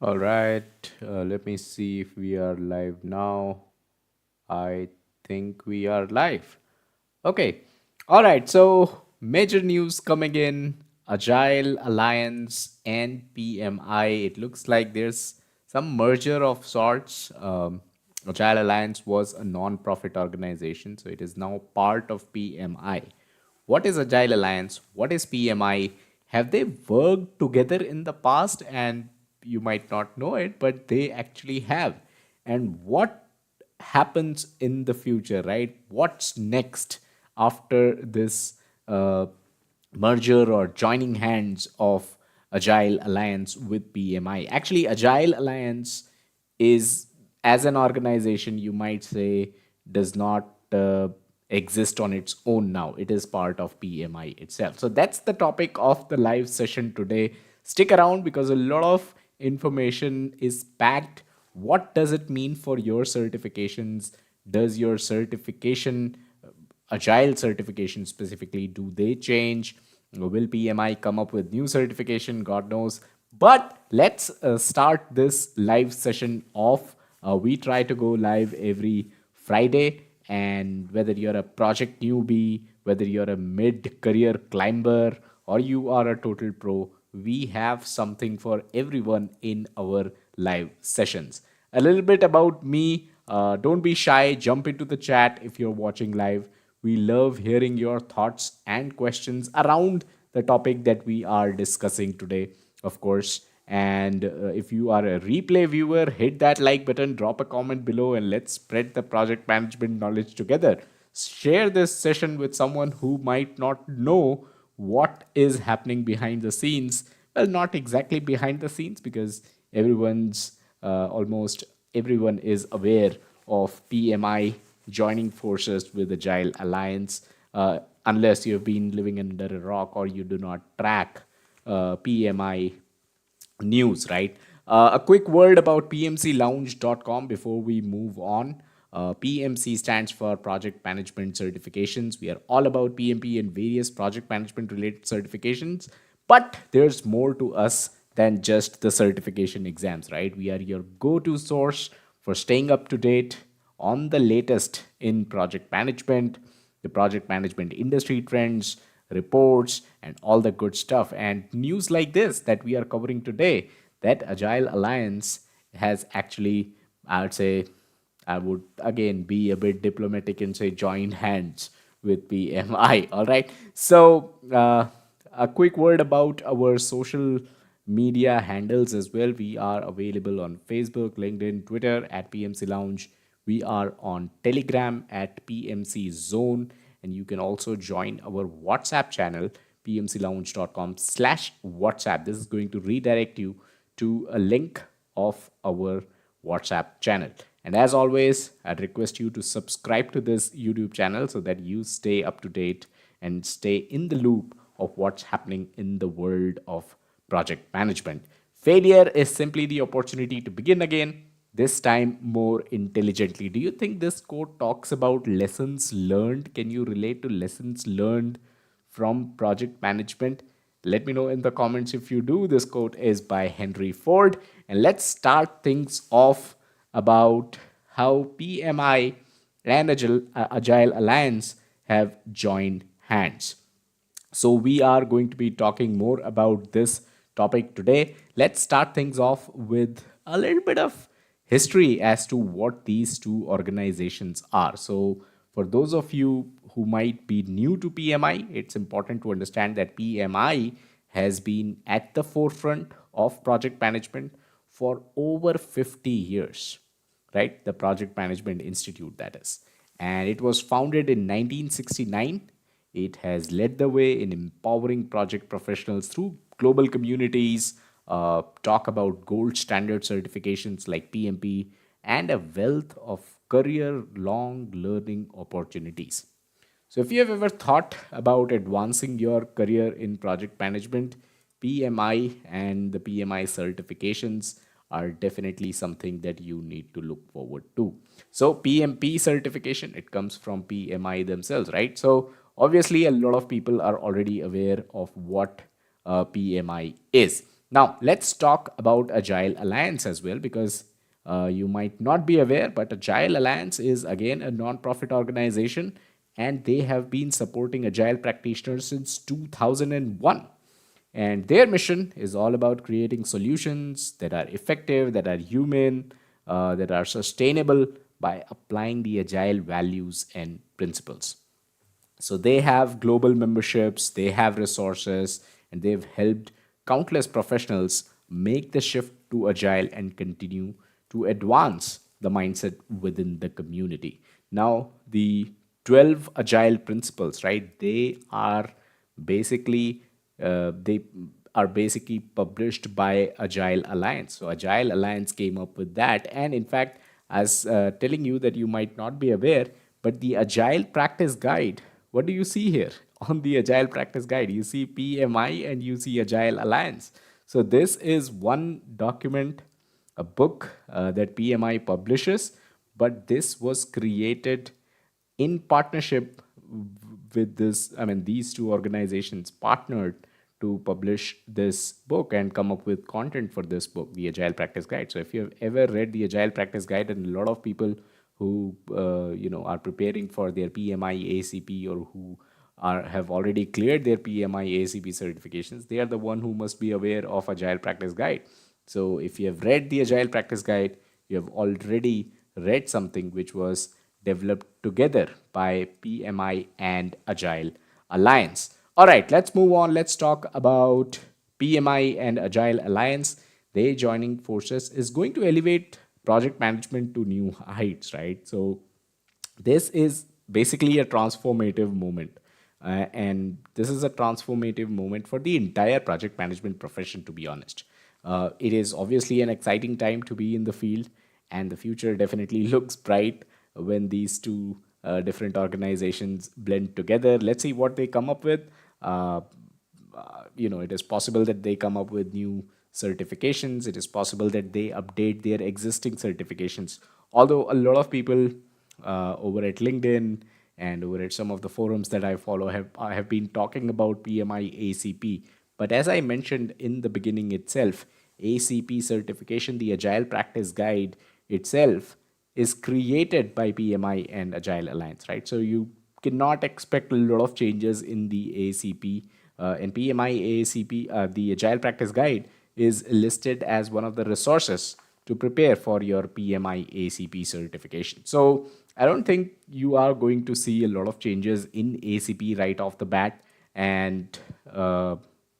All right, let me see if we are live now. I think we are live. Okay. All right. So, major news coming in: Agile Alliance and PMI. It looks like there's some merger of sorts. Agile Alliance was a non profit organization, so it is now part of PMI. What is Agile Alliance? What is PMI? Have they worked together in the past? And you might not know it, but they actually have. And what happens in the future, right? What's next after this merger or joining hands of Agile Alliance with PMI? Actually, Agile Alliance is, as an organization, you might say, does not exist on its own now. It is part of PMI itself. So that's the topic of the live session today. Stick around because a lot of information is packed. What does it mean for your certifications? Does your certification, agile certification specifically, do they change? Will PMI come up with new certification? God knows. But let's start this live session off. We try to go live every Friday, and whether you're a project newbie, whether you're a mid career climber, or you are a total pro, we have something for everyone in our live sessions. A little bit about me. Don't be shy, jump into the chat if you're watching live. We love hearing your thoughts and questions around the topic that we are discussing today, of course. And if you are a replay viewer, hit that like button, drop a comment below, and let's spread the project management knowledge together. Share this session with someone who might not know what is happening behind the scenes. Well, not exactly behind the scenes, because almost everyone is aware of PMI joining forces with Agile Alliance, unless you've been living under a rock or you do not track PMI news, right? A quick word about pmclounge.com before we move on. PMC stands for Project Management Certifications. We are all about PMP and various project management related certifications, but there's more to us than just the certification exams, right? We are your go to source for staying up to date on the latest in project management, the project management industry trends, reports, and all the good stuff. And news like this that we are covering today, that Agile Alliance has actually, I would say, I would again be a bit diplomatic and say join hands with PMI. All right. So, a quick word about our social media handles as well. We are available on Facebook, LinkedIn, Twitter at PMC Lounge. We are on Telegram at PMC Zone, and you can also join our WhatsApp channel, pmclounge.com/WhatsApp. This is going to redirect you to a link of our WhatsApp channel. And as always, I'd request you to subscribe to this YouTube channel so that you stay up to date and stay in the loop of what's happening in the world of project management. Failure is simply the opportunity to begin again, this time more intelligently. Do you think this quote talks about lessons learned? Can you relate to lessons learned from project management? Let me know in the comments if you do. This quote is by Henry Ford. And let's start things off about how PMI and Agile Alliance have joined hands. So, we are going to be talking more about this topic today. Let's start things off with a little bit of history as to what these two organizations are. So, for those of you who might be new to PMI, it's important to understand that PMI has been at the forefront of project management for over 50 years, right? The Project Management Institute, that is. And it was founded in 1969. It has led the way in empowering project professionals through global communities, talk about gold standard certifications like PMP, and a wealth of career long learning opportunities. So, if you have ever thought about advancing your career in project management, PMI and the PMI certifications are definitely something that you need to look forward to. So, PMP certification, it comes from PMI themselves, right? So, obviously, a lot of people are already aware of what PMI is. Now, let's talk about Agile Alliance as well, because you might not be aware, but Agile Alliance is again a non-profit organization, and they have been supporting Agile practitioners since 2001. And their mission is all about creating solutions that are effective, that are human, that are sustainable by applying the Agile values and principles. So they have global memberships, they have resources, and they've helped countless professionals make the shift to agile and continue to advance the mindset within the community. Now, the 12 agile principles, right? Basically they are basically published by Agile Alliance. So Agile Alliance came up with that, and in fact, as telling you that you might not be aware, but the Agile Practice Guide. What do you see here on the Agile Practice Guide? You see PMI and you see Agile Alliance. So this is one document, a book that PMI publishes, but this was created in partnership with this. I mean, these two organizations partnered to publish this book and come up with content for this book, the Agile Practice Guide. So if you have ever read the Agile Practice Guide, and a lot of people who are preparing for their PMI ACP, or who are have already cleared their PMI ACP certifications, they are the one who must be aware of Agile Practice Guide. So if you have read the Agile Practice Guide, you have already read something which was developed together by PMI and Agile Alliance. All right, let's move on. Let's talk about PMI and Agile Alliance. They joining forces is going to elevate project management to new heights, right? So this is basically a transformative moment. And this is a transformative moment for the entire project management profession, to be honest. It is obviously an exciting time to be in the field, and the future definitely looks bright when these two different organizations blend together. Let's see what they come up with. It is possible that they come up with new certifications. It is possible that they update their existing certifications. Although a lot of people over at LinkedIn and over at some of the forums that I follow have been talking about PMI ACP. But as I mentioned in the beginning itself, ACP certification, the Agile Practice Guide itself, is created by PMI and Agile Alliance, right? So you cannot expect a lot of changes in the ACP and PMI ACP. The Agile Practice Guide is listed as one of the resources to prepare for your PMI ACP certification. So I don't think you are going to see a lot of changes in ACP right off the bat. And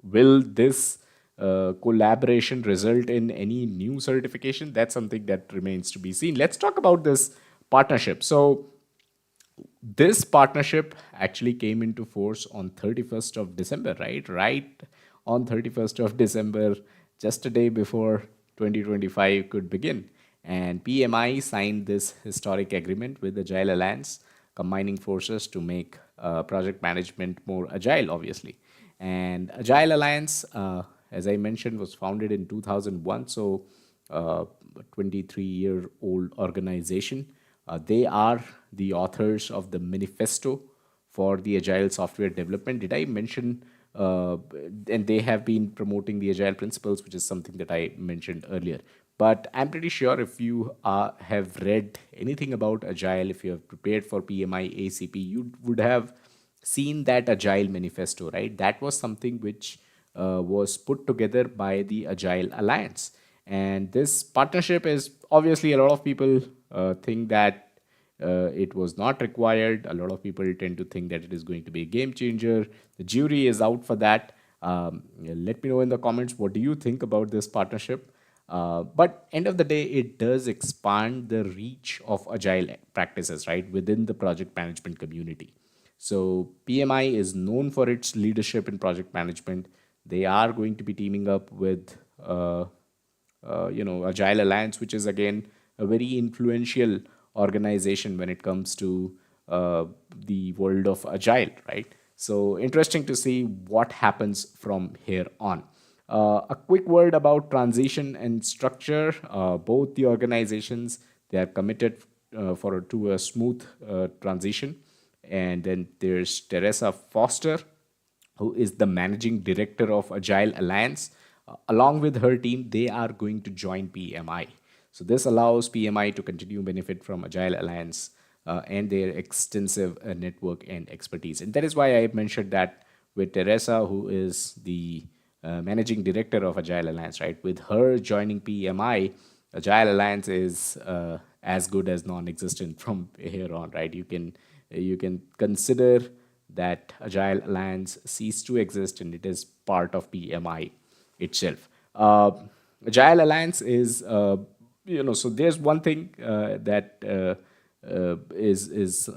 will this collaboration result in any new certification? That's something that remains to be seen. Let's talk about this partnership. So this partnership actually came into force on 31st of December, right on 31st of December, just a day before 2025 could begin. And PMI signed this historic agreement with Agile Alliance, combining forces to make project management more agile, obviously. And Agile Alliance, as I mentioned, was founded in 2001, so a 23-year-old organization. They are the authors of the manifesto for the agile software development. Did I mention? And they have been promoting the agile principles, which is something that I mentioned earlier. But I'm pretty sure if you have read anything about agile, if you have prepared for PMI ACP, you would have seen that agile manifesto, right? That was something which was put together by the Agile Alliance. And this partnership is obviously, a lot of people think that it was not required. A lot of people tend to think that it is going to be a game changer. The jury is out for that. Let me know in the comments, what do you think about this partnership? But end of the day, it does expand the reach of agile practices, right, within the project management community. So PMI is known for its leadership in project management. They are going to be teaming up with Agile Alliance, which is again a very influential organization when it comes to the world of agile, right? So interesting to see what happens from here on. A quick word about transition and structure. Both the organizations, they are committed to a smooth transition. And then there's Teresa Foster, who is the managing director of Agile Alliance. Along with her team, they are going to join PMI. So this allows PMI to continue benefit from Agile Alliance and their extensive network and expertise. And that is why I mentioned that with Teresa, who is the managing director of Agile Alliance, right? With her joining PMI, Agile Alliance is as good as non-existent from here on, right? You can consider that Agile Alliance ceased to exist and it is part of PMI itself. Agile Alliance is, so there's one thing that is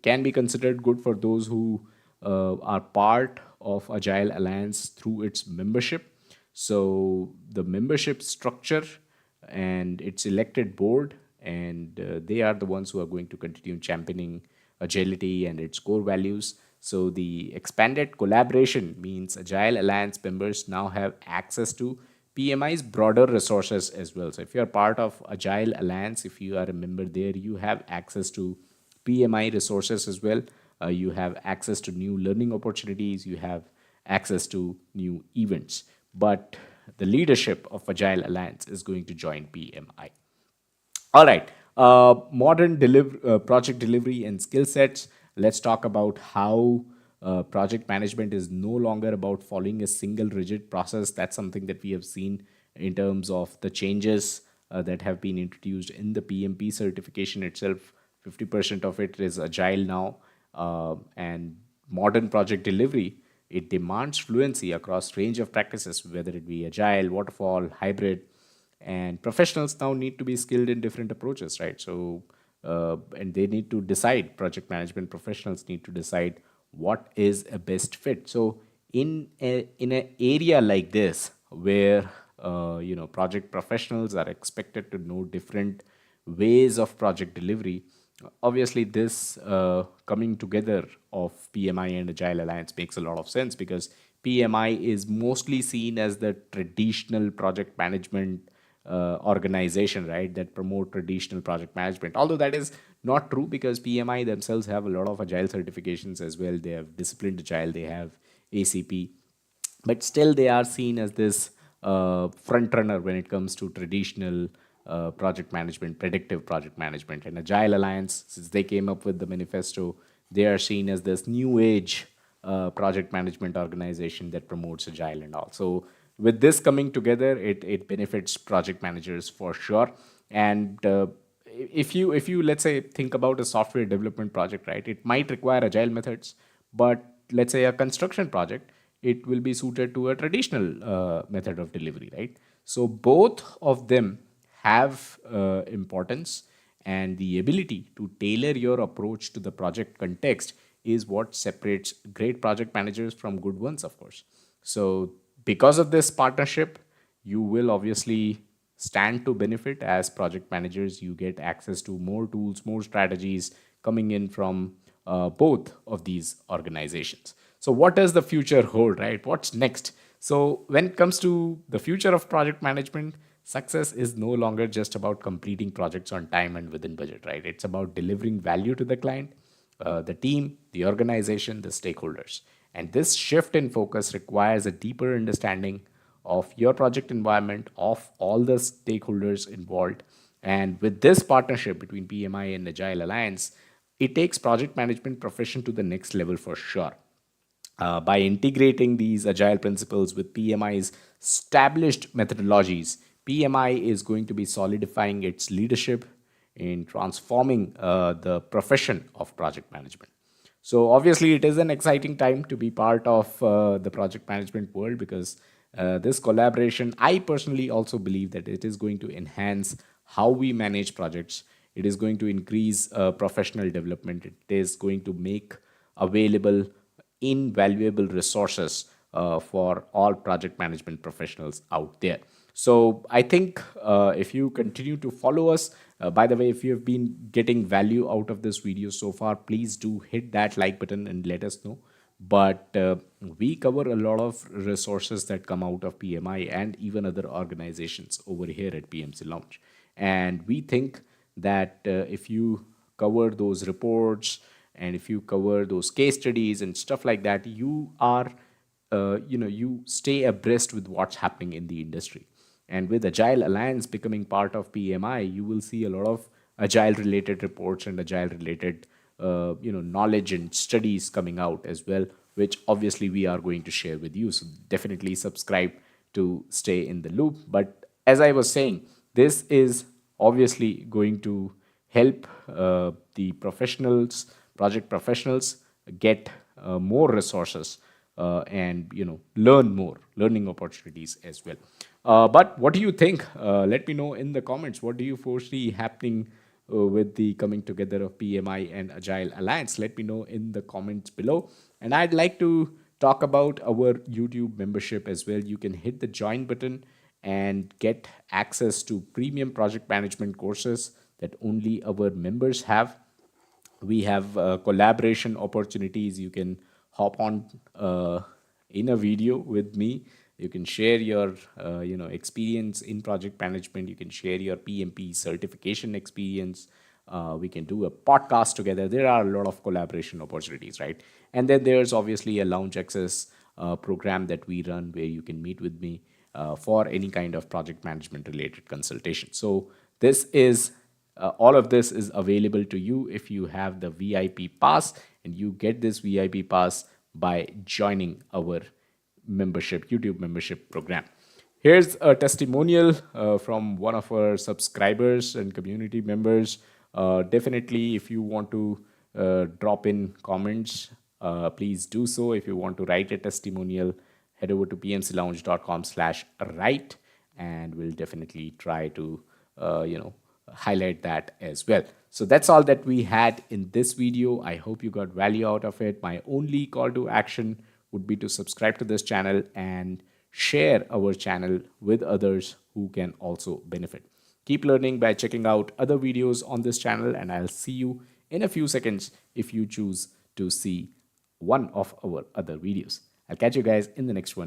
can be considered good for those who are part of Agile Alliance through its membership. So the membership structure and its elected board, and they are the ones who are going to continue championing agility and its core values. So the expanded collaboration means Agile Alliance members now have access to PMI's broader resources as well. So if you are part of Agile Alliance, if you are a member there, you have access to PMI resources as well. You have access to new learning opportunities. You have access to new events. But the leadership of Agile Alliance is going to join PMI. All right. Project delivery and skill sets. Let's talk about how project management is no longer about following a single rigid process. That's something that we have seen in terms of the changes that have been introduced in the PMP certification itself. 50% of it is agile now, and modern project delivery. It demands fluency across range of practices, whether it be agile, waterfall, hybrid, and professionals now need to be skilled in different approaches, right? So and they need to decide, project management professionals need to decide what is a best fit. So in an area like this where project professionals are expected to know different ways of project delivery, obviously this coming together of PMI and Agile Alliance makes a lot of sense, because PMI is mostly seen as the traditional project management organization, right, that promote traditional project management. Although that is not true, because PMI themselves have a lot of agile certifications as well. They have disciplined agile, they have ACP, but still they are seen as this front runner when it comes to traditional project management, predictive project management. And Agile Alliance, since they came up with the manifesto, they are seen as this new age project management organization that promotes agile and all. So with this coming together, it benefits project managers for sure. And if you let's say think about a software development project, right, it might require agile methods, but let's say a construction project, it will be suited to a traditional method of delivery, right? So both of them have importance, and the ability to tailor your approach to the project context is what separates great project managers from good ones, of course. So because of this partnership, you will obviously stand to benefit as project managers. You get access to more tools, more strategies coming in from both of these organizations. So what does the future hold, right? What's next? So when it comes to the future of project management, success is no longer just about completing projects on time and within budget, right? It's about delivering value to the client, the team, the organization, the stakeholders. And this shift in focus requires a deeper understanding of your project environment, of all the stakeholders involved. And with this partnership between PMI and Agile Alliance, it takes project management profession to the next level for sure. By integrating these agile principles with PMI's established methodologies, PMI is going to be solidifying its leadership in transforming the profession of project management. So, obviously, it is an exciting time to be part of the project management world, because this collaboration, I personally also believe that it is going to enhance how we manage projects. It is going to increase professional development. It is going to make available invaluable resources for all project management professionals out there. So I think if you continue to follow us, by the way, if you have been getting value out of this video so far, please do hit that like button and let us know. But we cover a lot of resources that come out of PMI and even other organizations over here at PMC Lounge. And we think that if you cover those reports and if you cover those case studies and stuff like that, you are you stay abreast with what's happening in the industry. And with Agile Alliance becoming part of PMI, you will see a lot of agile related reports and agile related knowledge and studies coming out as well, which obviously we are going to share with you. So definitely subscribe to stay in the loop. But as I was saying, this is obviously going to help the professionals, project professionals, get more resources and learn more learning opportunities as well. But what do you think? Let me know in the comments. What do you foresee happening with the coming together of PMI and Agile Alliance? Let me know in the comments below. And I'd like to talk about our YouTube membership as well. You can hit the join button and get access to premium project management courses that only our members have. We have collaboration opportunities. You can hop on in a video with me. You can share your experience in project management. You can share your PMP certification experience. We can do a podcast together. There are a lot of collaboration opportunities, right? And then there's obviously a lounge access program that we run where you can meet with me for any kind of project management related consultation. So this is all of this is available to you if you have the VIP pass, and you get this VIP pass by joining our membership, YouTube membership program. Here's a testimonial from one of our subscribers and community members. Definitely, if you want to drop in comments, please do so. If you want to write a testimonial, head over to pmclounge.com/write, and we'll definitely try to, highlight that as well. So that's all that we had in this video. I hope you got value out of it. My only call to action would be to subscribe to this channel and share our channel with others who can also benefit. Keep learning by checking out other videos on this channel, and I'll see you in a few seconds if you choose to see one of our other videos. I'll catch you guys in the next one.